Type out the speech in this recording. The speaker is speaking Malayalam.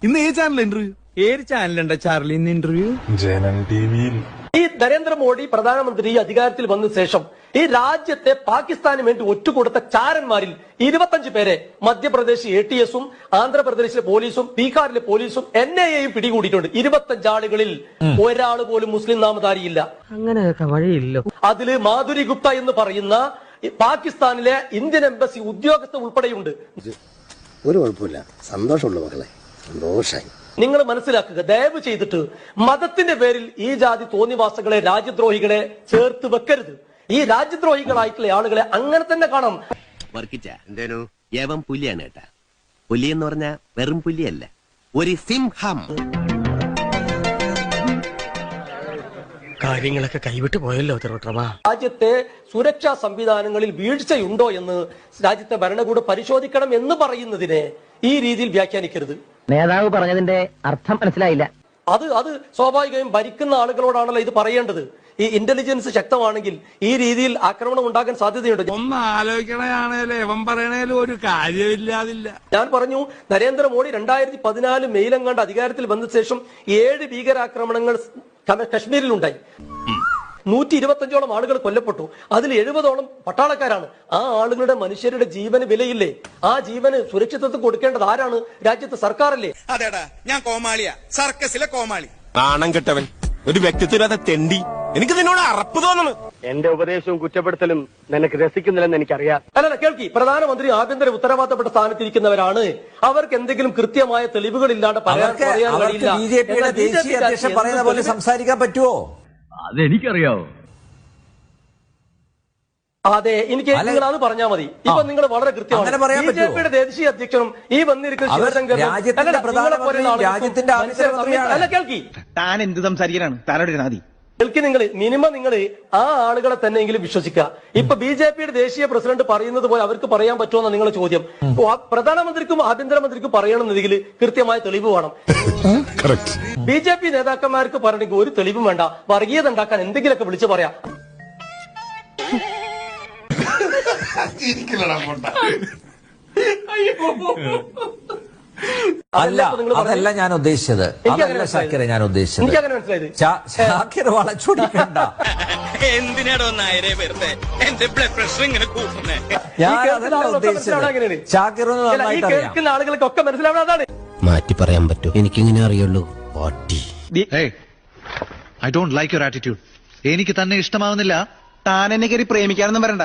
ഇന്ന് ഏത് ചാനൽ ഇന്റർവ്യൂ? ഏത് ചാനലുണ്ട് ചാർലി ഇന്ന് ഇന്റർവ്യൂ? ജനൻ ടിവിയിൽ. ഈ നരേന്ദ്രമോദി പ്രധാനമന്ത്രി അധികാരത്തിൽ വന്ന ശേഷം ഈ രാജ്യത്തെ പാകിസ്ഥാന് വേണ്ടി ഒറ്റുകൊടുത്ത ചാരന്മാരിൽ 25 പേരെ മധ്യപ്രദേശ് ATS-ഉം ആന്ധ്രാപ്രദേശിലെ പോലീസും ബീഹാറിലെ പോലീസും NIA-യും പിടികൂടിയിട്ടുണ്ട്. 25 ആളുകളിൽ ഒരാൾ പോലും മുസ്ലിം നാമധാരിയില്ല. അങ്ങനെയൊക്കെ വഴിയില്ലോ. അതില് മാധുരി ഗുപ്ത എന്ന് പറയുന്ന പാകിസ്ഥാനിലെ ഇന്ത്യൻ എംബസി ഉദ്യോഗസ്ഥ ഉൾപ്പെടെയുണ്ട്. ഒരു കുഴപ്പമില്ല, സന്തോഷമുള്ള മക്കളെ, സന്തോഷായി. നിങ്ങൾ മനസ്സിലാക്കുക, ദയവ് ചെയ്തിട്ട് മതത്തിന്റെ പേരിൽ ഈ ജാതി തോന്നിവാസങ്ങളെ, രാജ്യദ്രോഹികളെ ചേർത്ത് വെക്കരുത്. ഈ രാജ്യദ്രോഹികളായിട്ടുള്ള ആളുകളെ അങ്ങനെ തന്നെ കാണാം. എന്തേനു യവൻ പുലിയാണ് കേട്ടാ. പുലി എന്ന് പറഞ്ഞാ വെറും പുലിയല്ല, ഒരു സിംഹം. കാര്യങ്ങളൊക്കെ കൈവിട്ട് പോയല്ലോ തിരുവട്ടമാ. രാജ്യത്തെ സുരക്ഷാ സംവിധാനങ്ങളിൽ വീഴ്ചയുണ്ടോ എന്ന് രാജ്യത്തെ ഭരണകൂടം പരിശോധിക്കണം എന്ന് പറയുന്നതിനെ ഈ രീതിയിൽ വ്യാഖ്യാനിക്കരുത്. നേതാവ് പറഞ്ഞതിന്റെ അർത്ഥം മനസ്സിലായില്ല. അത് സ്വാഭാവികമായും ഭരിക്കുന്ന ആളുകളോടാണല്ലോ ഇത് പറയേണ്ടത്. ഈ ഇന്റലിജൻസ് ശക്തമാണെങ്കിൽ ഈ രീതിയിൽ ആക്രമണം ഉണ്ടാകാൻ സാധ്യതയുണ്ട്. ഒന്ന് ആലോചിക്കണയാണേലും ഇവൻ പറയണേലും ഒരു കാര്യമില്ലാതില്ല. ഞാൻ പറഞ്ഞു, നരേന്ദ്രമോദി 2014 മെയിലെങ്ങാണ്ട് അധികാരത്തിൽ വന്ന ശേഷം 7 ഭീകരാക്രമണങ്ങൾ കശ്മീരിലുണ്ടായി. 125ഓളം ആളുകൾ കൊല്ലപ്പെട്ടു. അതിൽ 70ഓളം പട്ടാളക്കാരാണ്. ആ ആളുകളുടെ മനുഷ്യരുടെ ജീവന് വിലയില്ലേ? ആ ജീവന് സുരക്ഷിതത്വം കൊടുക്കേണ്ടത് ആരാണ്? രാജ്യത്തെ സർക്കാരല്ലേ? അതേടാ, ഞാൻ കോമാളിയാ, സർക്കസിലെ കോമാളി. നാണം കെട്ടവൻ, ഒരു വ്യക്തിത്വമില്ലാത്ത തെണ്ടി. എനിക്ക് നിന്നോട് അറപ്പ് തോന്നണം. എന്റെ ഉപദേശവും കുറ്റപ്പെടുത്തലും നിനക്ക് രസിക്കുന്നില്ലെന്ന് എനിക്കറിയാം. അല്ലല്ല, കേൾക്കി, പ്രധാനമന്ത്രി ആഭ്യന്തര ഉത്തരവാദിത്തപ്പെട്ട സ്ഥാനത്തിരിക്കുന്നവരാണ്. അവർക്ക് എന്തെങ്കിലും കൃത്യമായ തെളിവുകൾ ഇല്ലാണ്ട് പറയാൻ കഴിയില്ല. ബിജെപിയുടെ ദേശീയ അധ്യക്ഷൻ പറയുന്ന പോലെ സംസാരിക്കാൻ പറ്റുമോ? അതെനിക്കറിയാവോ? അതെ, എനിക്ക് നിങ്ങൾ അത് പറഞ്ഞാൽ മതി. ഇപ്പൊ നിങ്ങൾ വളരെ കൃത്യമാണ്. ബിജെപിയുടെ ദേശീയ അധ്യക്ഷനും ഈ വന്നിരിക്കുന്ന ശിവശങ്കർ അല്ല, കേൾക്കി, താൻ എന്ത് സംസാരിക്കാനാണ്? താനോട് നാദി കേൾക്കി. മിനിമം നിങ്ങൾ ആ ആളുകളെ തന്നെയെങ്കിലും വിശ്വസിക്കുക. ഇപ്പൊ ബിജെപിയുടെ ദേശീയ പ്രസിഡന്റ് പറയുന്നത് പോലെ അവർക്ക് പറയാൻ പറ്റുമെന്ന നിങ്ങളുടെ ചോദ്യം. പ്രധാനമന്ത്രിക്കും ആഭ്യന്തരമന്ത്രിക്കും പറയണമെന്നതിൽ കൃത്യമായ തെളിവ് വേണം. ബിജെപി നേതാക്കന്മാർക്ക് പറയണമെങ്കിൽ ഒരു തെളിവും വേണ്ട. വർഗീയത ഉണ്ടാക്കാൻ എന്തെങ്കിലുമൊക്കെ വിളിച്ചു പറയാം. അതല്ല ഞാൻ ഉദ്ദേശിച്ചത്. ഞാൻ ഉദ്ദേശിച്ചത് എനിക്കങ്ങനെ മനസ്സിലായത്. ഷാക്കിർ വളച്ചൊടിക്കണ്ട. എന്തിനാടോ നായരെ വെറുതെ എന്റെ ബ്ലഡ് പ്രഷർ ഇങ്ങനെ കൂട്ടുന്നേ? കേൾക്കുന്ന ആളുകൾക്കൊക്കെ മനസ്സിലാവണം. അതാണ് മാറ്റി പറയാൻ പറ്റൂ, എനിക്കിങ്ങനെ അറിയുള്ളൂ. പാട്ടി I don't like your attitude. എനിക്ക് തന്നെ ഇഷ്ടമാവുന്നില്ല. താൻ എന്നെ കയറി പ്രേമിക്കാനൊന്നും വരണ്ട.